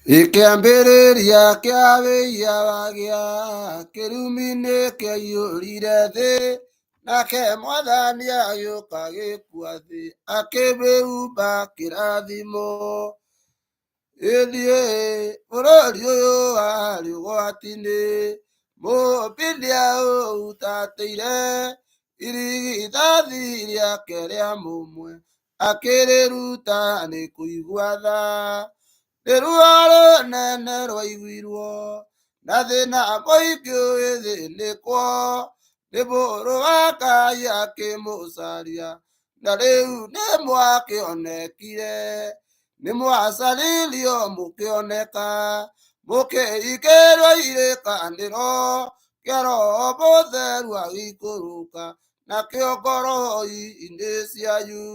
Ikĩambĩrĩria kĩambĩrĩria wagĩa kĩrumi-inĩ kĩaiyũrire thĩ, nake Mwathani agĩũka gĩkua thĩ, akĩmĩhumba kĩrathimo. Ithuĩ bũrũri ũyũ warĩ ũgwati-inĩ, Mũmbi nĩaũhutatĩire, irigithathi rĩake rĩa mũmwe akĩrĩruta nĩ kũigua tha. Nĩ ruo rũnene rwaiguirwo, na thĩna mũingĩ ũgĩthĩnĩkwo, nĩ Mũrũ wa Ngai akĩmũcaria, na rĩu nĩ mwakĩonekire. Nĩ mwacaririo mũkĩoneka, mũkĩhingĩrwo irĩkanĩro kĩa Roho Mũtheru agĩikũrũka nakĩo ngoro-inĩ cianyu.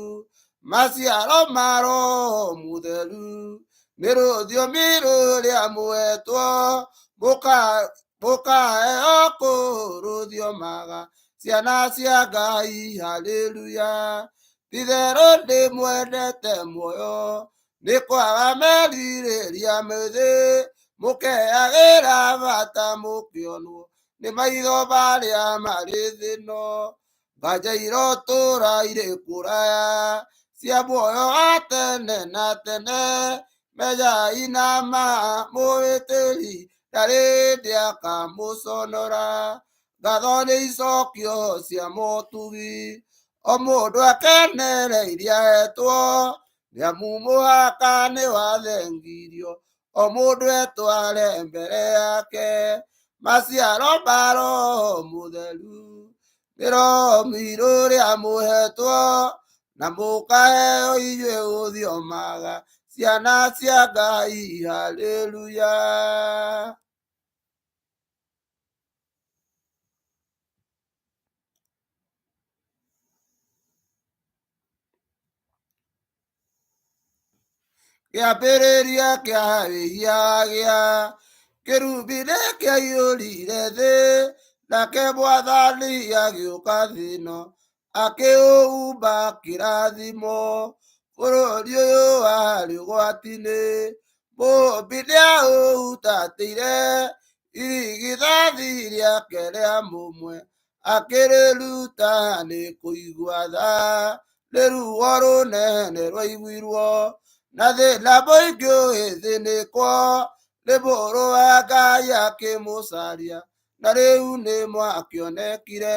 Maciaro ma Roho Mũtheru nĩ rũthiomi rũrĩa mũhetwo, mũkaheo kũrũthiomaga ciana cia Ngai. Haleluya! Ti-itherũ ndĩmwendete muoyo, nĩ kwaga merirĩria mĩthĩ, mũkeagĩra bata mũkĩonwo nĩ maitho marĩa marĩ thĩ ĩno. Nganja irotũũra irĩ kũraya, cia muoyo wa tene na tene, menyai nama mũgĩtĩri ndarĩ hĩndĩ akamũconora. Ngatho nĩ icokio cia mũtugi, o mũndũ akenere iria ahetwo, nĩamu mũhaka nĩwathengirio, o mũndũ etware mbere yake. Maciaro ma Roho Mũtheru nĩ rũthiomi rũrĩa mũhetwo, na mũkaheo inyuĩ gũthiomaga ciana cia Ngai. Haleluya! Kĩambĩrĩria kĩa wagĩa kĩrumi-inĩ kĩaiyũrire thĩ, nake Mwathani agĩũka thĩ ĩno akĩũhumba kĩrathimo. Bũrũri ũyũ warĩ ũgwati-inĩ, Mũmbi nĩaũhutatĩire, irigithathi rĩake rĩa mũmwe akĩrĩruta nĩ kũigua tha. Nĩ ruo rũnene rwaiguirwo, na thĩna mũingĩ ũgĩthĩnĩkwo, nĩ Mũrũ wa Ngai akĩmũcaria, na rĩu nĩ mwakĩonekire.